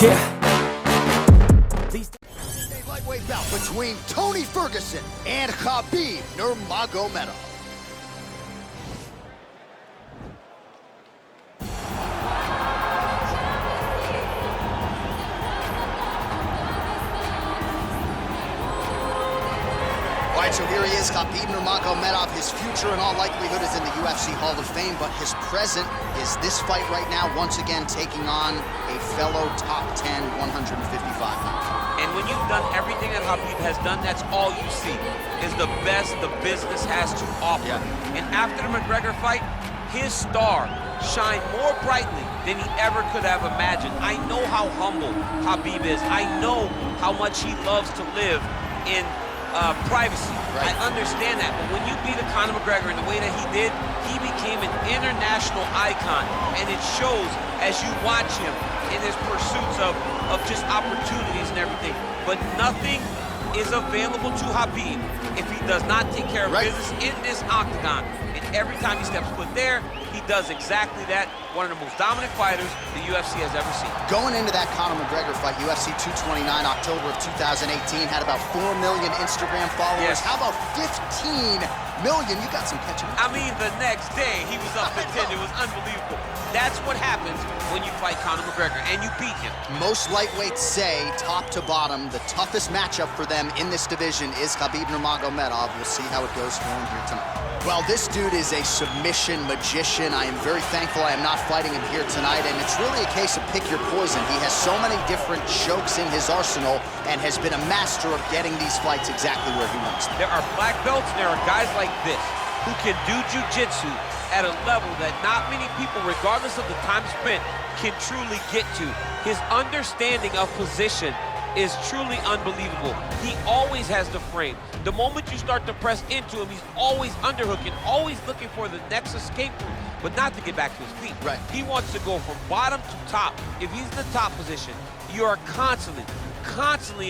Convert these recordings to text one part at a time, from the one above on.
Yeah. A lightweight bout between Tony Ferguson and Khabib Nurmagomedov. All right, so here he is, Khabib Nurmagomedov. His future in all likelihood is in the UFC Hall of Fame, but his present is this fight right now, once again taking on a fellow top 10, 155. And when you've done everything that Khabib has done, that's all you see, is the best the business has to offer. Yeah. And after the McGregor fight, his star shined more brightly than he ever could have imagined. I know how humble Khabib is. I know how much he loves to live in privacy. Right. I understand that, but when you beat Conor McGregor in the way that he did, he became an international icon, and it shows as you watch him in his pursuits of just opportunities and everything. But nothing is available to Khabib if he does not take care of business in this octagon. And every time he steps foot there, he does exactly that. One of the most dominant fighters the UFC has ever seen. Going into that Conor McGregor fight, UFC 229, October of 2018, had about 4 million Instagram followers. Yes. How about 15 million? You got some catching up. I mean, the next day, he was up to 10. It was unbelievable. That's what happens when you fight Conor McGregor, and you beat him. Most lightweights say, top to bottom, the toughest matchup for them in this division is Khabib Nurmagomedov. We'll see how it goes for him here tonight. Well, this dude is a submission magician. I am very thankful I am not fighting him here tonight, and it's really a case of pick your poison. He has so many different chokes in his arsenal and has been a master of getting these fights exactly where he wants them. There are black belts, and there are guys like this who can do jiu-jitsu at a level that not many people, regardless of the time spent, can truly get to. His understanding of position is truly unbelievable. He always has the frame. The moment you start to press into him, he's always underhooking, always looking for the next escape route, but not to get back to his feet. Right. He wants to go from bottom to top. If he's in the top position, you are constantly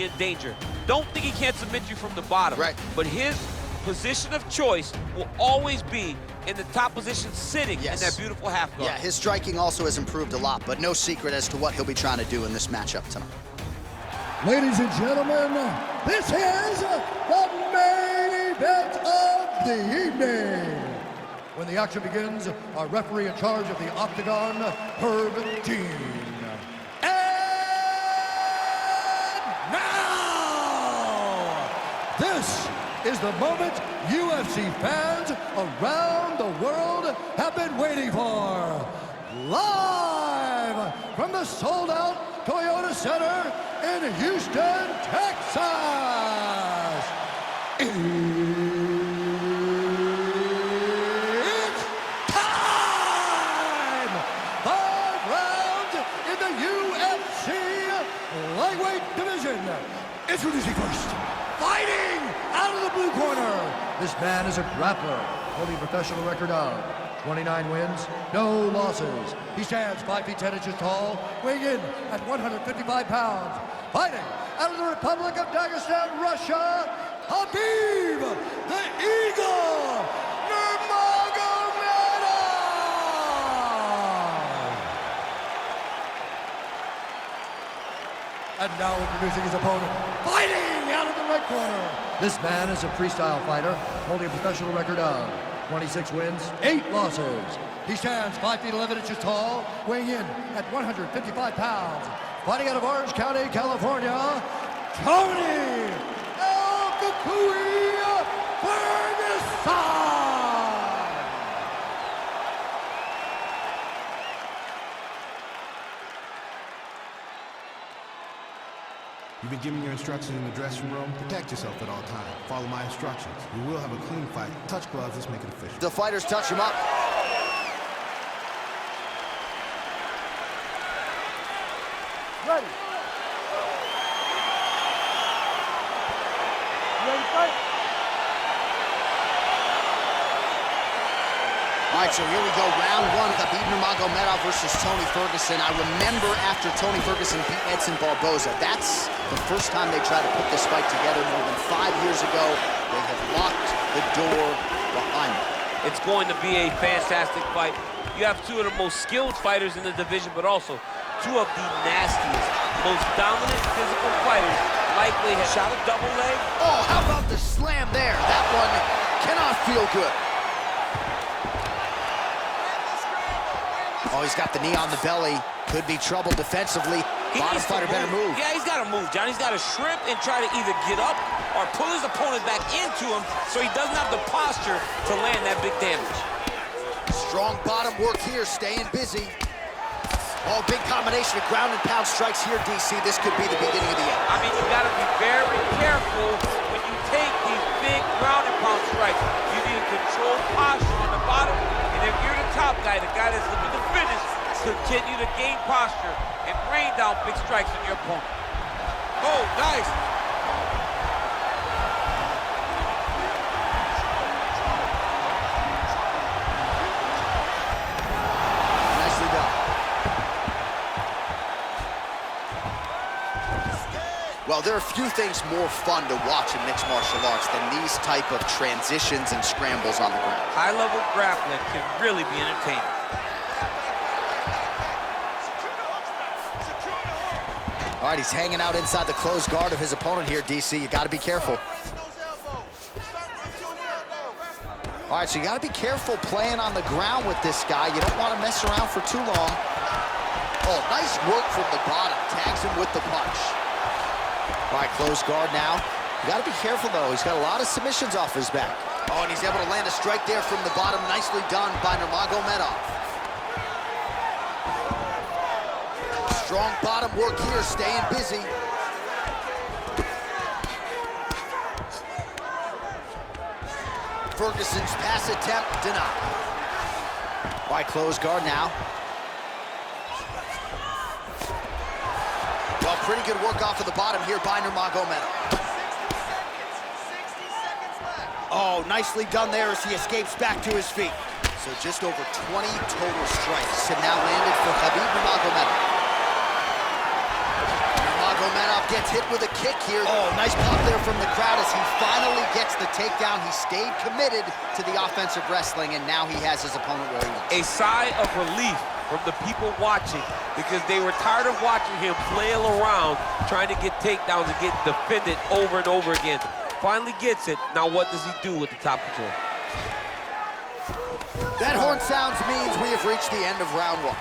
in danger. Don't think he can't submit you from the bottom. Right. But his position of choice will always be in the top position, sitting in that beautiful half guard. Yeah, his striking also has improved a lot, but no secret as to what he'll be trying to do in this matchup tonight. Ladies and gentlemen, this is the main event of the evening. When the action begins, our referee in charge of the Octagon, Ferguson. And now, this is the moment UFC fans around the world have been waiting for. Live from the sold-out Toyota Center in Houston, Texas. It's time! 5 rounds in the UFC lightweight division. Introducing first, fighting out of the blue corner. This man is a grappler, holding a professional record of 29 wins, no losses. He stands 5 feet 10 inches tall, weighing in at 155 pounds. Fighting out of the Republic of Dagestan, Russia, Khabib, the Eagle, Nurmagomedov. And now introducing his opponent, fighting out of the right corner. This man is a freestyle fighter, holding a professional record of 26 wins, 8 losses. He stands 5 feet 11 inches tall, weighing in at 155 pounds. Fighting out of Orange County, California, Tony Ferguson. You've been given your instructions in the dressing room. Protect yourself at all times. Follow my instructions. You will have a clean fight. Touch gloves, let's make it official. The fighters touch him up. Ready. Ready, fight. All right, so here we go, round 1, Khabib Nurmagomedov versus Tony Ferguson. I remember after Tony Ferguson beat Edson Barboza, that's the first time they tried to put this fight together more than 5 years ago. They have locked the door behind them. It's going to be a fantastic fight. You have 2 of the most skilled fighters in the division, but also 2 of the nastiest, most dominant physical fighters likely have shot a double leg. Oh, how about the slam there? That one cannot feel good. Oh, he's got the knee on the belly. Could be trouble defensively. Bottom fighter better move. Yeah, he's got to move, John. He's got to shrimp and try to either get up or pull his opponent back into him so he doesn't have the posture to land that big damage. Strong bottom work here, staying busy. Oh, big combination of ground and pound strikes here, DC. This could be the beginning of the end. I mean, you got to be very careful when you take these big ground and pound strikes. You need to control posture on the bottom, and if you're the top guy, the guy that's looking to finish, continue to gain posture and rain down big strikes on your opponent. Oh, nice. Nicely done. Well, there are few things more fun to watch in mixed martial arts than these type of transitions and scrambles on the ground. High-level grappling can really be entertaining. All right, he's hanging out inside the closed guard of his opponent here, DC. You got to be careful. All right, so you got to be careful playing on the ground with this guy. You don't want to mess around for too long. Oh, nice work from the bottom. Tags him with the punch. All right, closed guard now. You got to be careful, though. He's got a lot of submissions off his back. Oh, and he's able to land a strike there from the bottom. Nicely done by Nurmagomedov. Strong bottom work here, staying busy. Ferguson's pass attempt denied. All right, closed guard now. Well, pretty good work off of the bottom here by Nurmagomedov. Oh, nicely done there as he escapes back to his feet. So just over 20 total strikes have now landed for Khabib Nurmagomedov. Nurmagomedov gets hit with a kick here. Oh, nice pop there from the crowd as he finally gets the takedown. He stayed committed to the offensive wrestling, and now he has his opponent where he wants. A sigh of relief from the people watching because they were tired of watching him flail around trying to get takedowns and get defended over and over again. Finally gets it. Now what does he do with the top control? That horn sounds means we have reached the end of round one.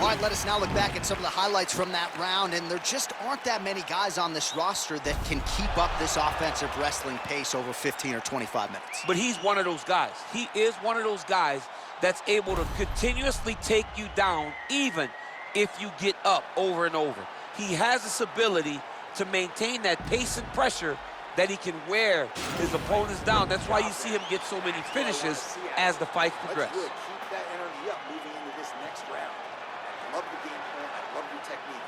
All right, let us now look back at some of the highlights from that round, and there just aren't that many guys on this roster that can keep up this offensive wrestling pace over 15 or 25 minutes. But he's one of those guys. He is one of those guys that's able to continuously take you down even if you get up over and over. He has this ability to maintain that pace and pressure that he can wear his opponents down. That's why you see him get so many finishes as the fight progresses. Keep that energy up moving into this next round. Love the game plan. I love your technique.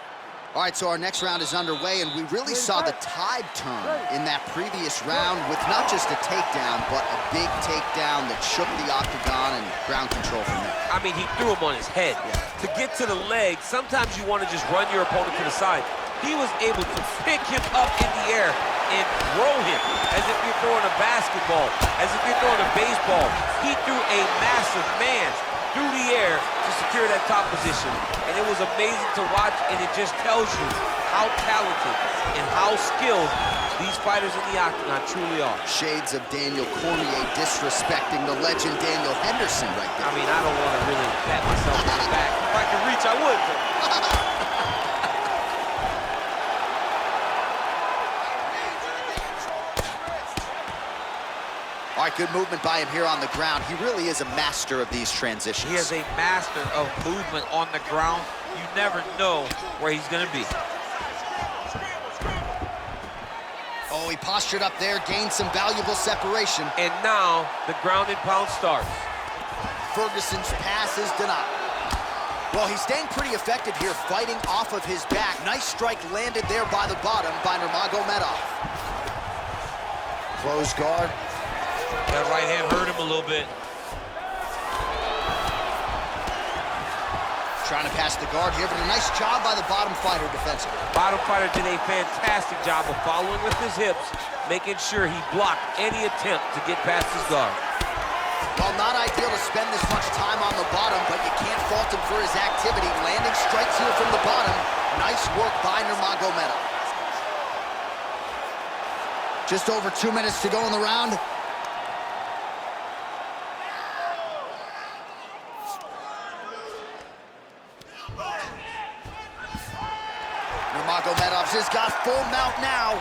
All right, so our next round is underway, and we really saw the tide turn in that previous round with not just a takedown, but a big takedown that shook the Octagon and ground control from there. I mean, he threw him on his head. To get to the leg, sometimes you want to just run your opponent to the side. He was able to pick him up in the air and throw him as if you're throwing a basketball, as if you're throwing a baseball. He threw a massive man through the air to secure that top position. And it was amazing to watch, and it just tells you how talented and how skilled these fighters in the Octagon truly are. Shades of Daniel Cormier disrespecting the legend Daniel Henderson right there. I mean, I don't want to really pat myself on the back. If I could reach, I would. All right, good movement by him here on the ground. He really is a master of these transitions. He is a master of movement on the ground. You never know where he's going to be. Oh, he postured up there, gained some valuable separation. And now the ground and pound starts. Ferguson's pass is denied. Well, he's staying pretty effective here, fighting off of his back. Nice strike landed there by the bottom by Nurmagomedov. Close guard. That right hand hurt him a little bit. Trying to pass the guard here, but a nice job by the bottom fighter defensively. Bottom fighter did a fantastic job of following with his hips, making sure he blocked any attempt to get past his guard. Well, not ideal to spend this much time on the bottom, but you can't fault him for his activity. Landing strikes here from the bottom. Nice work by Nurmagomedov. Just over 2 minutes to go in the round. Nurmagomedov has got full mount now.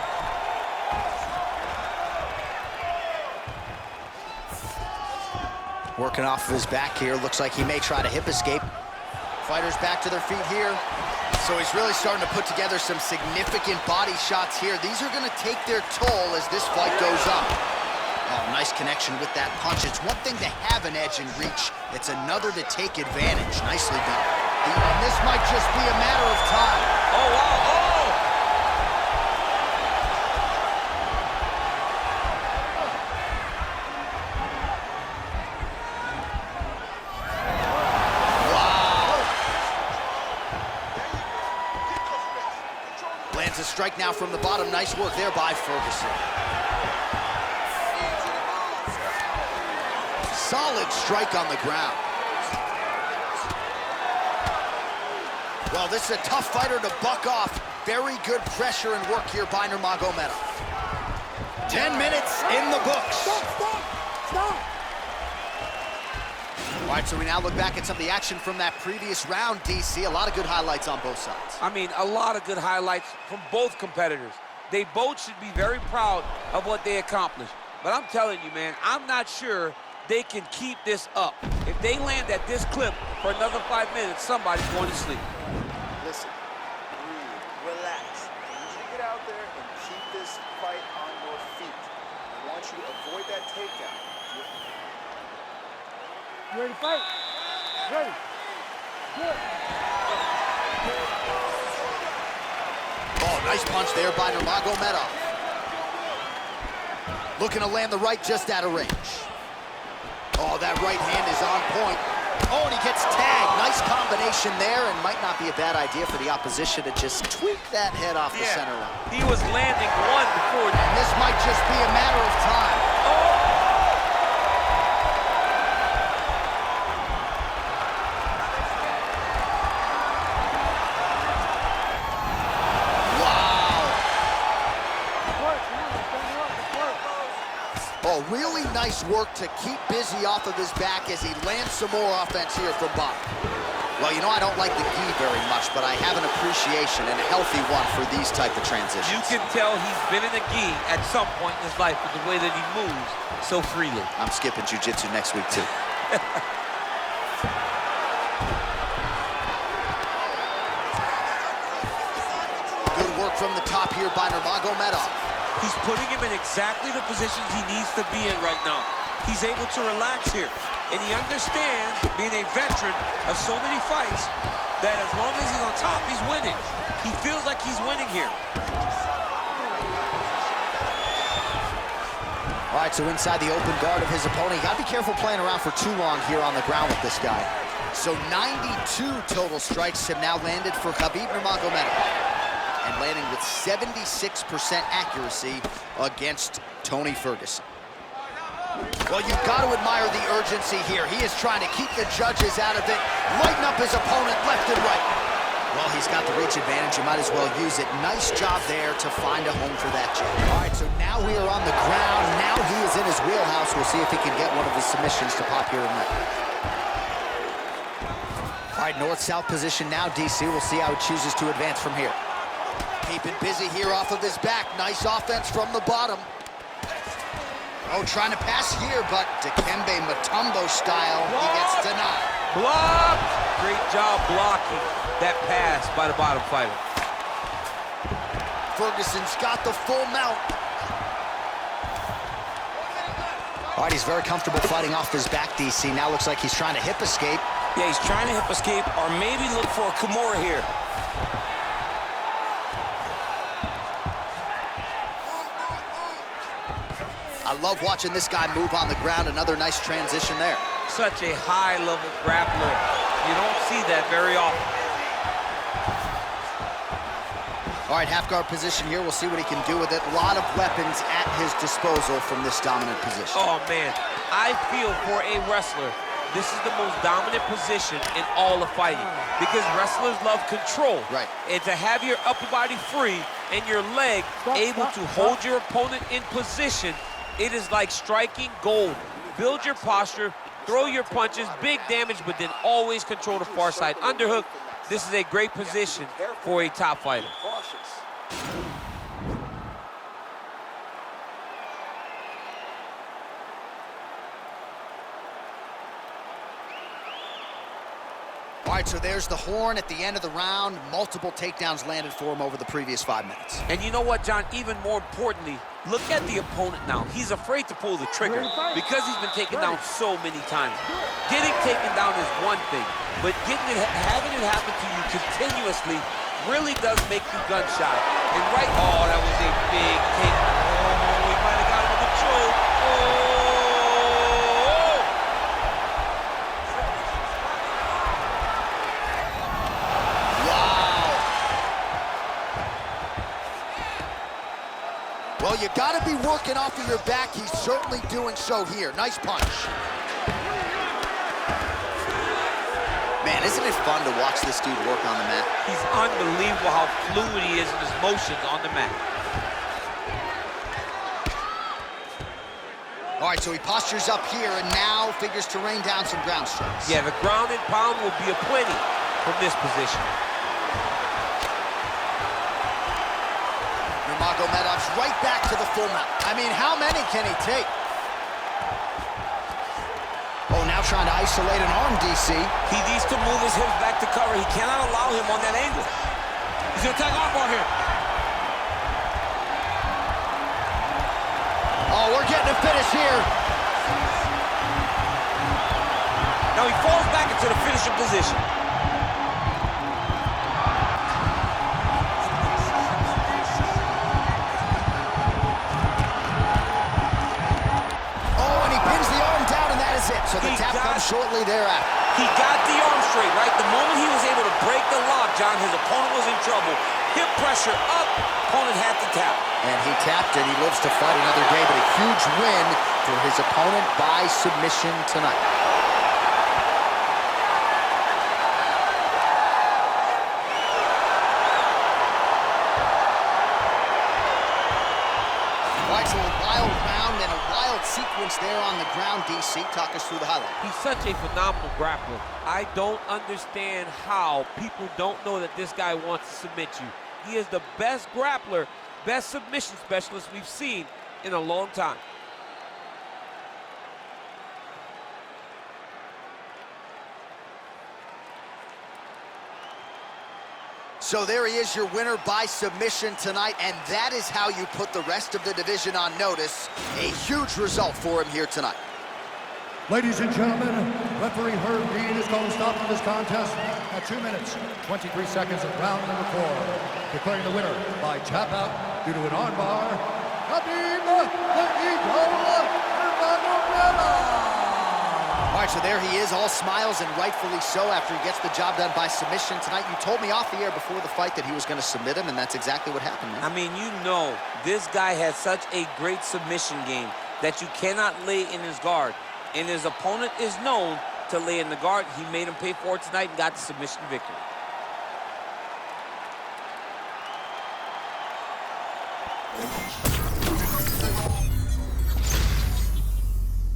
Working off of his back here. Looks like he may try to hip escape. Fighters back to their feet here. So he's really starting to put together some significant body shots here. These are going to take their toll as this fight goes up. Oh, nice connection with that punch. It's one thing to have an edge and reach. It's another to take advantage. Nicely done. And this might just be a matter of time. Oh, wow, oh! Lands a strike now from the bottom. Nice work there by Ferguson. Solid strike on the ground. Well, this is a tough fighter to buck off. Very good pressure and work here by Nurmagomedov. 10 minutes in the books. Stop! All right, so we now look back at some of the action from that previous round, DC. A lot of good highlights on both sides. I mean, a lot of good highlights from both competitors. They both should be very proud of what they accomplished. But I'm telling you, man, I'm not sure they can keep this up. If they land at this clip for another 5 minutes, somebody's going to sleep. Listen, breathe, relax. I need you to get out there and keep this fight on your feet. I want you to avoid that takedown. You ready to fight? Ready. Good. Oh, nice punch there by Nurmagomedov. Looking to land the right just out of range. Oh, that right hand is on point. Oh, and he gets tagged. Nice combination there, and might not be a bad idea for the opposition to just tweak that head off the center line. He was landing one before. And this might just be a matter of time. Oh! Oh, really nice work to keep busy off of his back as he lands some more offense here from bottom. Well, you know, I don't like the gi very much, but I have an appreciation and a healthy one for these type of transitions. You can tell he's been in the gi at some point in his life with the way that he moves so freely. I'm skipping jiu-jitsu next week, too. Good work from the top here by Nurmagomedov. He's putting him in exactly the positions he needs to be in right now. He's able to relax here. And he understands, being a veteran of so many fights, that as long as he's on top, he's winning. He feels like he's winning here. All right, so inside the open guard of his opponent. You gotta be careful playing around for too long here on the ground with this guy. So 92 total strikes have now landed for Khabib Nurmagomedov, and landing with 76% accuracy against Tony Ferguson. Well, you've got to admire the urgency here. He is trying to keep the judges out of it, lighten up his opponent left and right. Well, he's got the reach advantage. You might as well use it. Nice job there to find a home for that jab. All right, so now we are on the ground. Now he is in his wheelhouse. We'll see if he can get one of his submissions to pop here tonight. All right, north-south position now, DC. We'll see how he chooses to advance from here. Keeping busy here off of his back. Nice offense from the bottom. Oh, trying to pass here, but Dikembe Mutombo style, he gets denied. Blocked! Great job blocking that pass by the bottom fighter. Ferguson's got the full mount. All right, he's very comfortable fighting off his back, DC. Now looks like he's trying to hip escape. Yeah, he's trying to hip escape or maybe look for a Kimura here. I love watching this guy move on the ground. Another nice transition there. Such a high-level grappler. You don't see that very often. All right, half guard position here. We'll see what he can do with it. A lot of weapons at his disposal from this dominant position. Oh, man. I feel for a wrestler this is the most dominant position in all of fighting because wrestlers love control. Right. And to have your upper body free and your leg able to hold your opponent in position, it is like striking gold. Build your posture, throw your punches, big damage, but then always control the far side underhook. This is a great position for a top fighter. All right, so there's the horn at the end of the round. Multiple takedowns landed for him over the previous 5 minutes. And you know what, John? Even more importantly, look at the opponent now. He's afraid to pull the trigger because he's been taken down so many times. Getting taken down is one thing, but having it happen to you continuously really does make you gun shy. And oh, that was a big take. Oh, he might have got him with a choke. Oh! Well, you got to be working off of your back. He's certainly doing so here. Nice punch. Man, isn't it fun to watch this dude work on the mat? He's unbelievable how fluid he is in his motions on the mat. All right, so he postures up here and now figures to rain down some ground strikes. Yeah, the ground and pound will be aplenty from this position. Nurmagomedov's right back to the full mount. I mean, how many can he take? Oh, now trying to isolate an arm, DC. He needs to move his hips back to cover. He cannot allow him on that angle. He's gonna attack armbar here. Oh, we're getting a finish here. Now he falls back into the finishing position. So the tap comes shortly thereafter. He got the arm straight, right? The moment he was able to break the lock, John, his opponent was in trouble. Hip pressure up, opponent had to tap. And he tapped and he lives to fight another day, but a huge win for his opponent by submission tonight. All right, so a wild round and a wild sequence there on the ground. DC, talk us through the highlight. He's such a phenomenal grappler. I don't understand how people don't know that this guy wants to submit you. He is the best grappler, best submission specialist we've seen in a long time. So there he is, your winner by submission tonight, and that is how you put the rest of the division on notice. A huge result for him here tonight. Ladies and gentlemen, referee Herb Dean is going to stop this contest at 2 minutes, 23 seconds of round number 4. Declaring the winner by tap out due to an armbar, Khabib the Eagle Nurmagomedov. All right, so there he is, all smiles, and rightfully so after he gets the job done by submission tonight. You told me off the air before the fight that he was going to submit him, and that's exactly what happened, man. I mean, you know, this guy has such a great submission game that you cannot lay in his guard. And his opponent is known to lay in the guard. He made him pay for it tonight and got the submission victory.